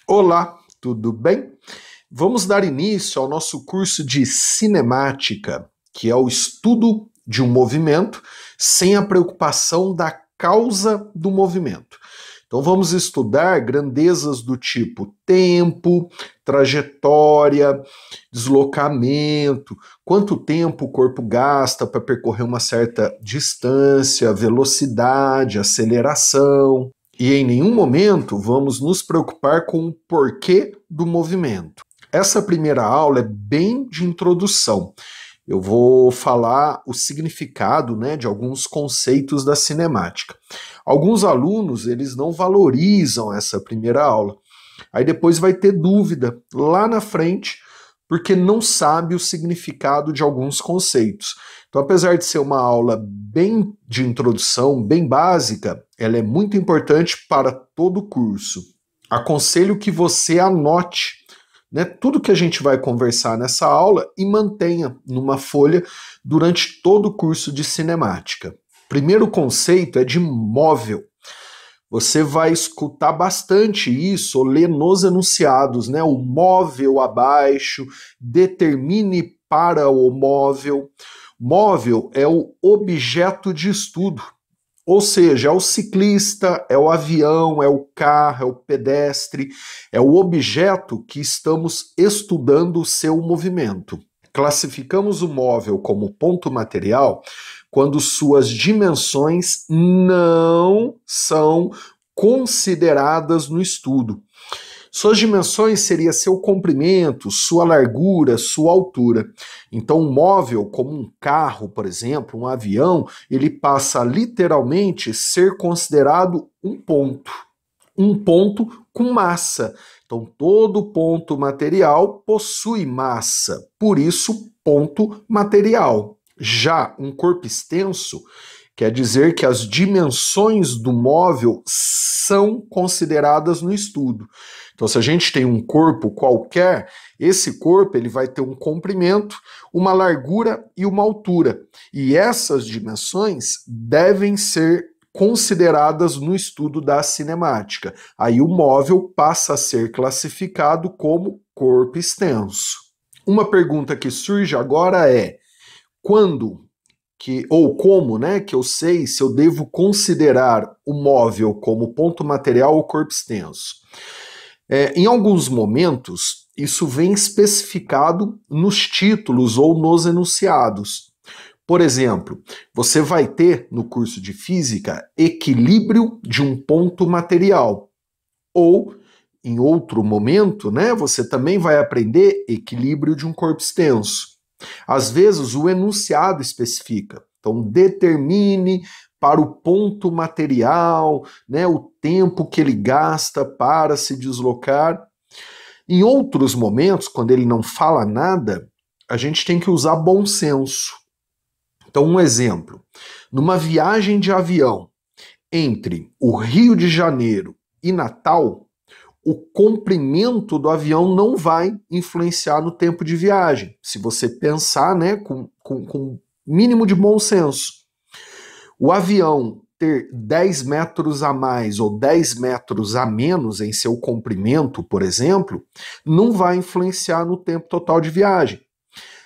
Olá, tudo bem? Vamos dar início ao nosso curso de cinemática, que é o estudo de um movimento sem a preocupação da causa do movimento. Então vamos estudar grandezas do tipo tempo, trajetória, deslocamento, quanto tempo o corpo gasta para percorrer uma certa distância, velocidade, aceleração. E em nenhum momento vamos nos preocupar com o porquê do movimento. Essa primeira aula é bem de introdução. Eu vou falar o significado, de alguns conceitos da cinemática. Alguns alunos, eles não valorizam essa primeira aula. Aí depois vai ter dúvida lá na frente, porque não sabe o significado de alguns conceitos. Então, apesar de ser uma aula bem de introdução, bem básica, ela é muito importante para todo o curso. Aconselho que você anote, tudo que a gente vai conversar nessa aula e mantenha numa folha durante todo o curso de cinemática. Primeiro conceito é de móvel. Você vai escutar bastante isso, ou ler nos enunciados, o móvel abaixo, determine para o móvel. Móvel é o objeto de estudo, ou seja, é o ciclista, é o avião, é o carro, é o pedestre, é o objeto que estamos estudando o seu movimento. Classificamos o móvel como ponto material quando suas dimensões não são consideradas no estudo. Suas dimensões seria seu comprimento, sua largura, sua altura. Então, um móvel, como um carro, por exemplo, um avião, ele passa a literalmente ser considerado um ponto com massa. Então, todo ponto material possui massa, por isso, ponto material. Já um corpo extenso quer dizer que as dimensões do móvel são consideradas no estudo. Então, se a gente tem um corpo qualquer, esse corpo ele vai ter um comprimento, uma largura e uma altura. E essas dimensões devem ser consideradas no estudo da cinemática. Aí o móvel passa a ser classificado como corpo extenso. Uma pergunta que surge agora é: quando como que eu sei se eu devo considerar o móvel como ponto material ou corpo extenso? Em alguns momentos, isso vem especificado nos títulos ou nos enunciados. Por exemplo, você vai ter no curso de física equilíbrio de um ponto material. Ou, em outro momento, você também vai aprender equilíbrio de um corpo extenso. Às vezes o enunciado especifica. Então, determine para o ponto material, o tempo que ele gasta para se deslocar. Em outros momentos, quando ele não fala nada, a gente tem que usar bom senso. Então, um exemplo. Numa viagem de avião entre o Rio de Janeiro e Natal, o comprimento do avião não vai influenciar no tempo de viagem, se você pensar com mínimo de bom senso. O avião ter 10 metros a mais ou 10 metros a menos em seu comprimento, por exemplo, não vai influenciar no tempo total de viagem.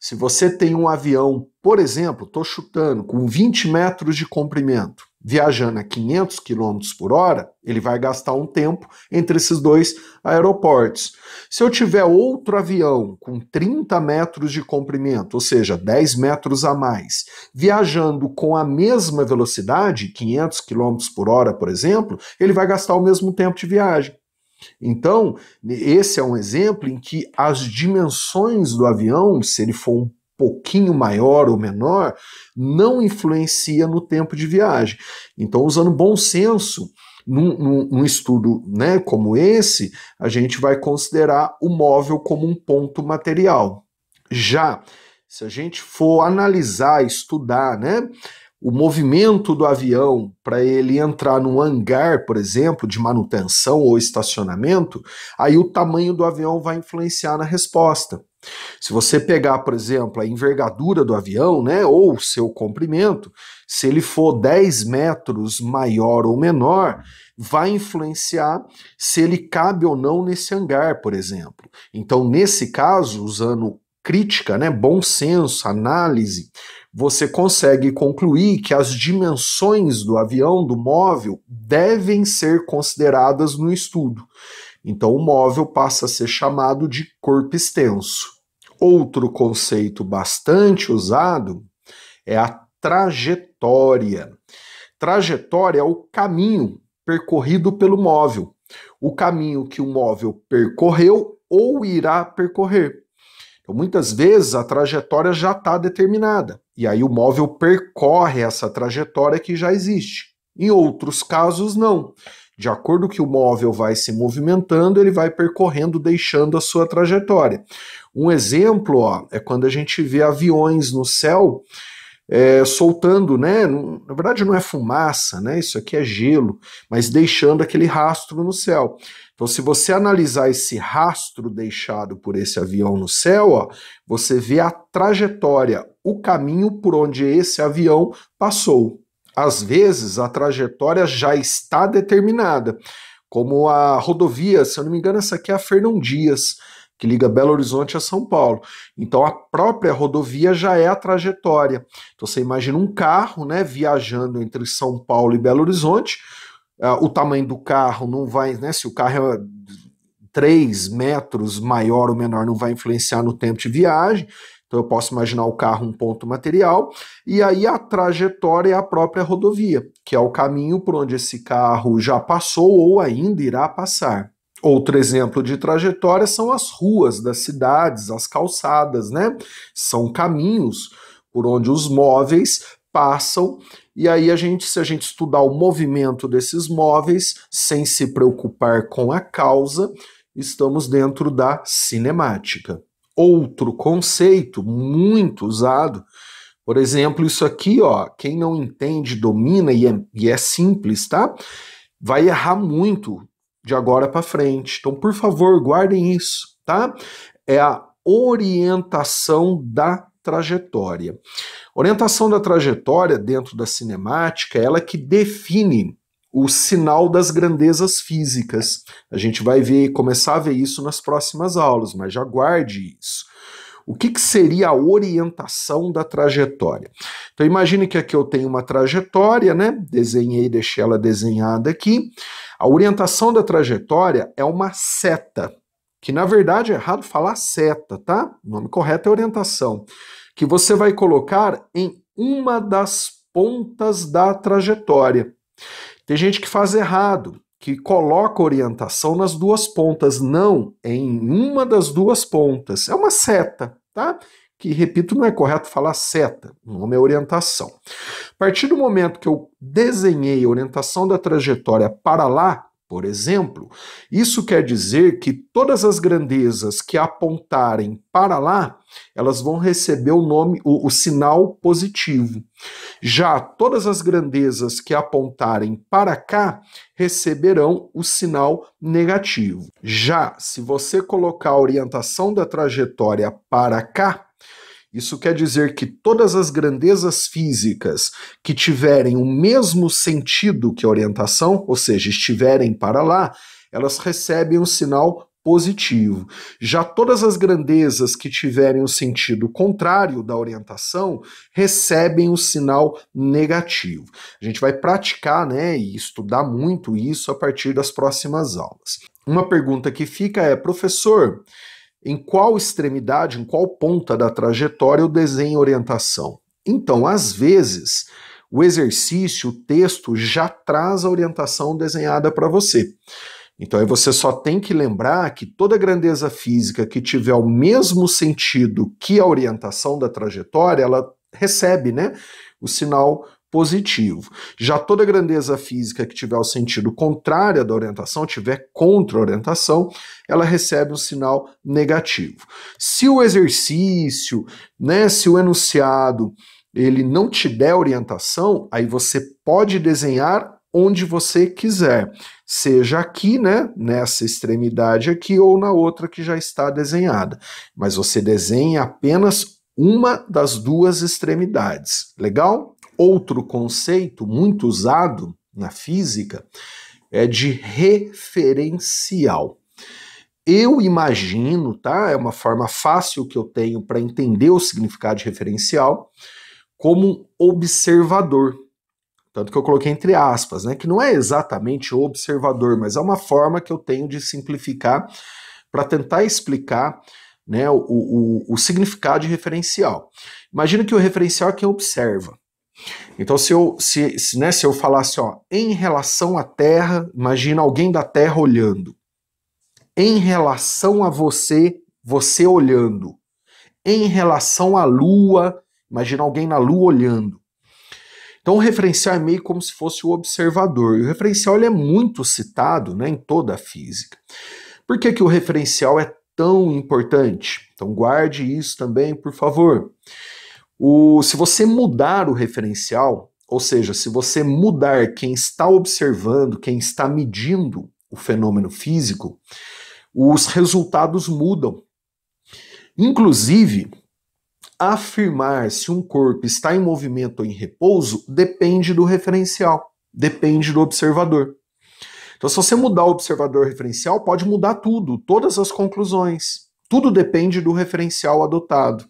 Se você tem um avião, por exemplo, estou chutando, com 20 metros de comprimento, viajando a 500 km por hora, ele vai gastar um tempo entre esses dois aeroportos. Se eu tiver outro avião com 30 metros de comprimento, ou seja, 10 metros a mais, viajando com a mesma velocidade, 500 km por hora, por exemplo, ele vai gastar o mesmo tempo de viagem. Então, esse é um exemplo em que as dimensões do avião, se ele for um pouquinho maior ou menor, não influencia no tempo de viagem. Então, usando bom senso, num estudo como esse, a gente vai considerar o móvel como um ponto material. Já, se a gente for analisar, estudar, o movimento do avião para ele entrar num hangar, por exemplo, de manutenção ou estacionamento, aí o tamanho do avião vai influenciar na resposta. Se você pegar, por exemplo, a envergadura do avião, né, ou seu comprimento, se ele for 10 metros maior ou menor, vai influenciar se ele cabe ou não nesse hangar, por exemplo. Então, nesse caso, usando crítica, né, bom senso, análise, você consegue concluir que as dimensões do avião, do móvel, devem ser consideradas no estudo. Então, o móvel passa a ser chamado de corpo extenso. Outro conceito bastante usado é a trajetória. Trajetória é o caminho percorrido pelo móvel, o caminho que o móvel percorreu ou irá percorrer. Então, muitas vezes a trajetória já está determinada, e aí o móvel percorre essa trajetória que já existe. Em outros casos, não. De acordo com que o móvel vai se movimentando, ele vai percorrendo, deixando a sua trajetória. Um exemplo, ó, é quando a gente vê aviões no céu soltando, né? Na verdade não é fumaça, né? Isso aqui é gelo, mas deixando aquele rastro no céu. Então, se você analisar esse rastro deixado por esse avião no céu, ó, você vê a trajetória, o caminho por onde esse avião passou. Às vezes, a trajetória já está determinada, como a rodovia, se eu não me engano, essa aqui é a Fernão Dias, que liga Belo Horizonte a São Paulo. Então, a própria rodovia já é a trajetória. Então, você imagina um carro, né, viajando entre São Paulo e Belo Horizonte. O tamanho do carro não vai, né, se o carro é 3 metros maior ou menor, não vai influenciar no tempo de viagem. Então eu posso imaginar o carro um ponto material, e aí a trajetória é a própria rodovia, que é o caminho por onde esse carro já passou ou ainda irá passar. Outro exemplo de trajetória são as ruas das cidades, as calçadas, né? São caminhos por onde os móveis passam, e aí se a gente estudar o movimento desses móveis, sem se preocupar com a causa, estamos dentro da cinemática. Outro conceito muito usado, por exemplo, isso aqui, ó, quem não entende, domina e é simples, tá? Vai errar muito de agora para frente. Então, por favor, guardem isso, tá? É a orientação da trajetória. Orientação da trajetória dentro da cinemática, ela que define o sinal das grandezas físicas. A gente vai começar a ver isso nas próximas aulas, mas já guarde isso. O que seria a orientação da trajetória? Então imagine que aqui eu tenho uma trajetória, né? Desenhei, deixei ela desenhada aqui. A orientação da trajetória é uma seta, que na verdade é errado falar seta, tá? O nome correto é orientação, que você vai colocar em uma das pontas da trajetória. Tem gente que faz errado, que coloca orientação nas duas pontas. Não, é em uma das duas pontas. É uma seta, tá? Que, repito, não é correto falar seta. O nome é orientação. A partir do momento que eu desenhei a orientação da trajetória para lá, por exemplo, isso quer dizer que todas as grandezas que apontarem para lá, elas vão receber o sinal positivo. Já todas as grandezas que apontarem para cá receberão o sinal negativo. Já se você colocar a orientação da trajetória para cá, isso quer dizer que todas as grandezas físicas que tiverem o mesmo sentido que a orientação, ou seja, estiverem para lá, elas recebem um sinal positivo. Já todas as grandezas que tiverem o sentido contrário da orientação recebem o sinal negativo. A gente vai praticar, né, e estudar muito isso a partir das próximas aulas. Uma pergunta que fica é, professor, em qual extremidade, em qual ponta da trajetória eu desenho orientação? Então, às vezes, o exercício, o texto, já traz a orientação desenhada para você. Então, aí você só tem que lembrar que toda grandeza física que tiver o mesmo sentido que a orientação da trajetória, ela recebe, né, o sinal positivo. Já toda grandeza física que tiver o sentido contrário da orientação, tiver contra a orientação, ela recebe um sinal negativo. Se o exercício, né, se o enunciado, ele não te der orientação, aí você pode desenhar onde você quiser, seja aqui, né, nessa extremidade aqui ou na outra que já está desenhada. Mas você desenha apenas uma das duas extremidades. Legal? Outro conceito muito usado na física é de referencial. Eu imagino, tá? É uma forma fácil que eu tenho para entender o significado de referencial como um observador. Tanto que eu coloquei entre aspas, né? Que não é exatamente o observador, mas é uma forma que eu tenho de simplificar para tentar explicar, né, o significado de referencial. Imagina que o referencial é quem observa. Então, se eu falasse, ó, em relação à Terra, imagina alguém da Terra olhando. Em relação a você, você olhando. Em relação à Lua, imagina alguém na Lua olhando. Então o referencial é meio como se fosse o observador. E o referencial ele é muito citado, né, em toda a física. Por que o referencial é tão importante? Então guarde isso também, por favor. Se você mudar o referencial, ou seja, se você mudar quem está observando, quem está medindo o fenômeno físico, os resultados mudam. Inclusive, afirmar se um corpo está em movimento ou em repouso depende do referencial, depende do observador. Então, se você mudar o observador referencial, pode mudar tudo, todas as conclusões. Tudo depende do referencial adotado.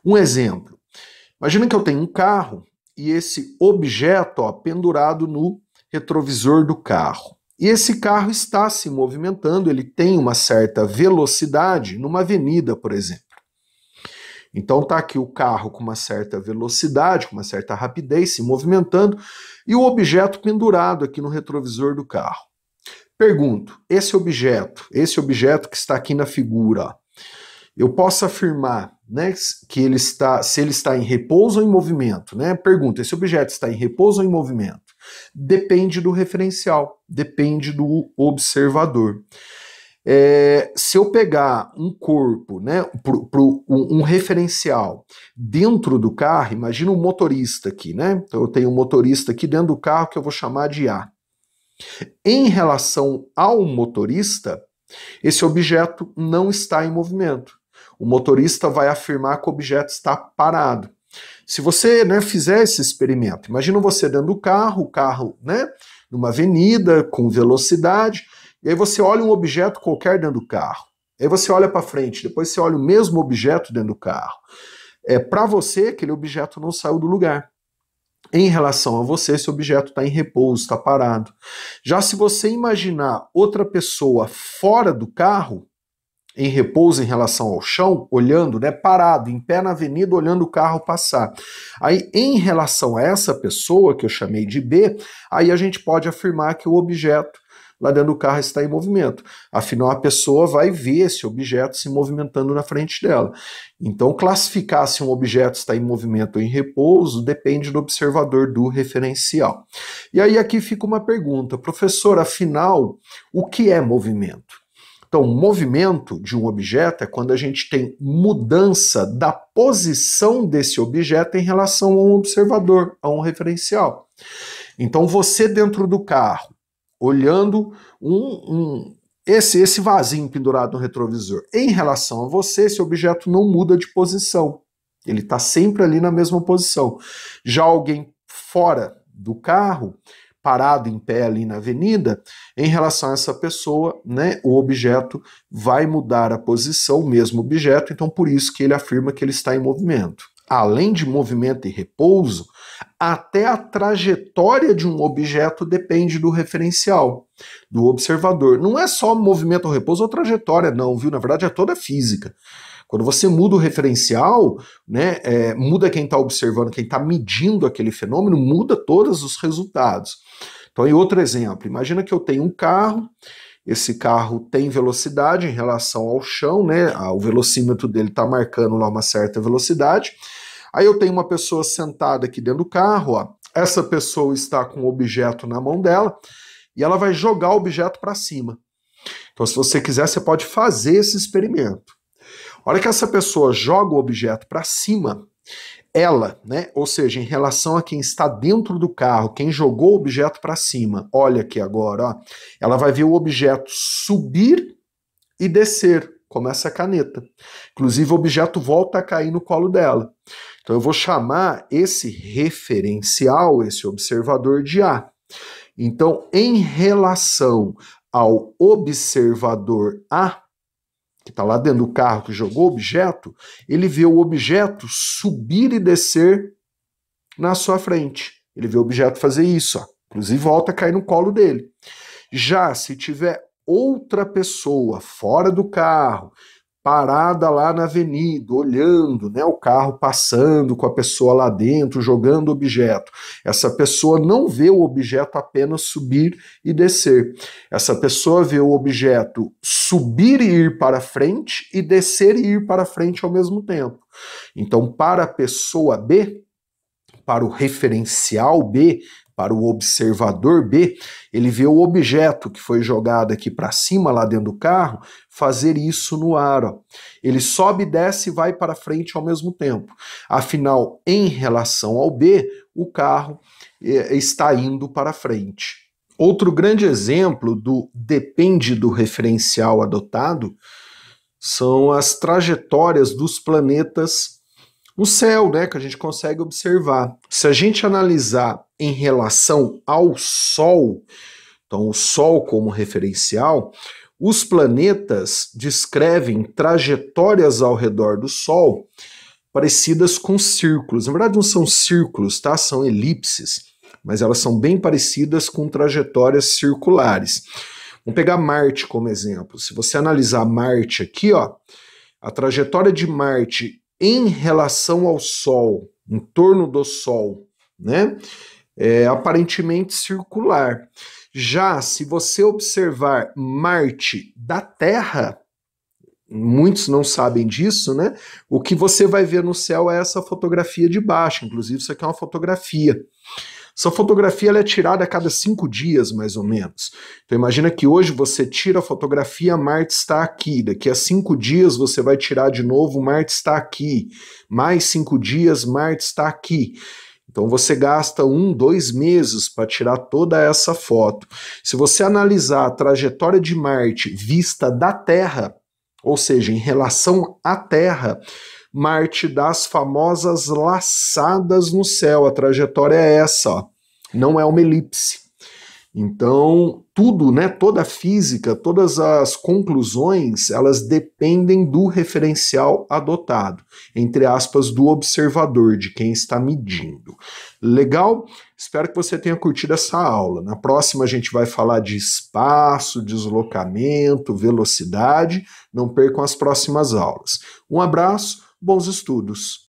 Um exemplo. Imagina que eu tenho um carro e esse objeto, ó, pendurado no retrovisor do carro. E esse carro está se movimentando, ele tem uma certa velocidade numa avenida, por exemplo. Então tá aqui o carro com uma certa velocidade, com uma certa rapidez, se movimentando, e o objeto pendurado aqui no retrovisor do carro. Pergunto, esse objeto que está aqui na figura, ó, eu posso afirmar, né, que se ele está em repouso ou em movimento, né? Pergunta, esse objeto está em repouso ou em movimento? Depende do referencial, depende do observador. Se eu pegar um corpo, né, um referencial dentro do carro, imagina um motorista aqui, né? Então eu tenho um motorista aqui dentro do carro que eu vou chamar de A. Em relação ao motorista, esse objeto não está em movimento. O motorista vai afirmar que o objeto está parado. Se você, né, fizer esse experimento, imagina você dentro do carro, o carro, né, numa avenida com velocidade, e aí você olha um objeto qualquer dentro do carro. Aí você olha para frente, depois você olha o mesmo objeto dentro do carro. Para você, aquele objeto não saiu do lugar. Em relação a você, esse objeto está em repouso, está parado. Já se você imaginar outra pessoa fora do carro, em repouso em relação ao chão, olhando, né, parado, em pé na avenida, olhando o carro passar. Aí, em relação a essa pessoa, que eu chamei de B, aí a gente pode afirmar que o objeto lá dentro do carro está em movimento. Afinal, a pessoa vai ver esse objeto se movimentando na frente dela. Então, classificar se um objeto está em movimento ou em repouso depende do observador do referencial. E aí aqui fica uma pergunta, professor, afinal, o que é movimento? Então, movimento de um objeto é quando a gente tem mudança da posição desse objeto em relação a um observador, a um referencial. Então, você dentro do carro, olhando esse vasinho pendurado no retrovisor, em relação a você, esse objeto não muda de posição. Ele está sempre ali na mesma posição. Já alguém fora do carro, parado em pé ali na avenida, em relação a essa pessoa, né, o objeto vai mudar a posição, o mesmo objeto, então por isso que ele afirma que ele está em movimento. Além de movimento e repouso, até a trajetória de um objeto depende do referencial, do observador. Não é só movimento ou repouso ou trajetória, não, viu? Na verdade é toda física. Quando você muda o referencial, né, muda quem está observando, quem está medindo aquele fenômeno, muda todos os resultados. Então, em outro exemplo, imagina que eu tenho um carro, esse carro tem velocidade em relação ao chão, né, o velocímetro dele está marcando lá uma certa velocidade. Aí eu tenho uma pessoa sentada aqui dentro do carro, ó. Essa pessoa está com o objeto na mão dela e ela vai jogar o objeto para cima. Então, se você quiser, você pode fazer esse experimento. A hora que essa pessoa joga o objeto para cima, ela, né? Ou seja, em relação a quem está dentro do carro, quem jogou o objeto para cima. Olha aqui agora, ó. Ela vai ver o objeto subir e descer, como essa caneta. Inclusive, o objeto volta a cair no colo dela. Então, eu vou chamar esse referencial, esse observador, de A. Então, em relação ao observador A, que está lá dentro do carro que jogou o objeto, ele vê o objeto subir e descer na sua frente. Ele vê o objeto fazer isso, ó. Inclusive volta a cair no colo dele. Já se tiver outra pessoa fora do carro, parada lá na avenida, olhando, né, o carro passando com a pessoa lá dentro, jogando objeto. Essa pessoa não vê o objeto apenas subir e descer. Essa pessoa vê o objeto subir e ir para frente e descer e ir para frente ao mesmo tempo. Então, para a pessoa B, para o referencial B, para o observador B, ele vê o objeto que foi jogado aqui para cima, lá dentro do carro, fazer isso no ar. Ó. Ele sobe, desce e vai para frente ao mesmo tempo. Afinal, em relação ao B, o carro está indo para frente. Outro grande exemplo do depende do referencial adotado são as trajetórias dos planetas no céu, né, que a gente consegue observar. Se a gente analisar em relação ao Sol, então o Sol como referencial, os planetas descrevem trajetórias ao redor do Sol parecidas com círculos. Na verdade não são círculos, tá? São elipses, mas elas são bem parecidas com trajetórias circulares. Vamos pegar Marte como exemplo. Se você analisar Marte aqui, ó, a trajetória de Marte em relação ao Sol, em torno do Sol, né, é aparentemente circular. Já se você observar Marte da Terra, muitos não sabem disso, né? O que você vai ver no céu é essa fotografia de baixo. Inclusive, isso aqui é uma fotografia. Essa fotografia ela é tirada a cada 5 dias, mais ou menos. Então imagina que hoje você tira a fotografia, Marte está aqui. Daqui a 5 dias você vai tirar de novo, Marte está aqui. Mais 5 dias, Marte está aqui. Então você gasta 1, 2 meses para tirar toda essa foto. Se você analisar a trajetória de Marte vista da Terra, ou seja, em relação à Terra, Marte dá as famosas laçadas no céu. A trajetória é essa, ó. Não é uma elipse. Então, tudo, né, toda a física, todas as conclusões, elas dependem do referencial adotado, entre aspas, do observador, de quem está medindo. Legal? Espero que você tenha curtido essa aula. Na próxima a gente vai falar de espaço, deslocamento, velocidade. Não percam as próximas aulas. Um abraço, bons estudos!